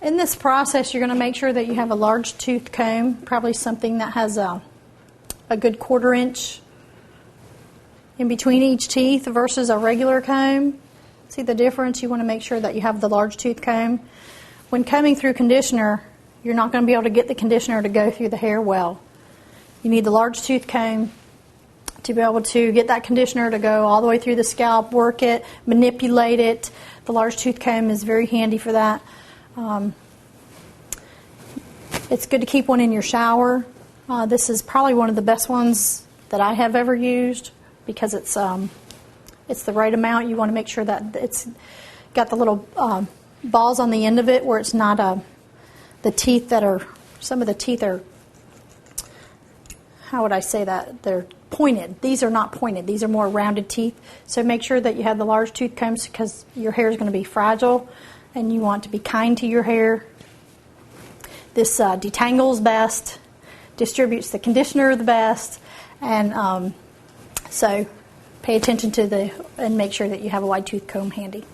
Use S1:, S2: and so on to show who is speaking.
S1: In this process, you're going to make sure that you have a large tooth comb, probably something that has a good 1/4 inch in between each teeth versus a regular comb. See the difference? You want to make sure that you have the large tooth comb. When combing through conditioner, you're not going to be able to get the conditioner to go through the hair well. You need the large tooth comb to be able to get that conditioner to go all the way through the scalp, work it, manipulate it. The large tooth comb is very handy for that. It's good to keep one in your shower. This is probably one of the best ones that I have ever used because it's the right amount. You want to make sure that it's got the little balls on the end of it where it's not the teeth that are, some of the teeth are, how would I say that? They're pointed. These are not pointed. These are more rounded teeth. So make sure that you have the large tooth combs because your hair is going to be fragile and you want to be kind to your hair. This detangles best, distributes the conditioner the best, and so pay attention to and make sure that you have a wide tooth comb handy.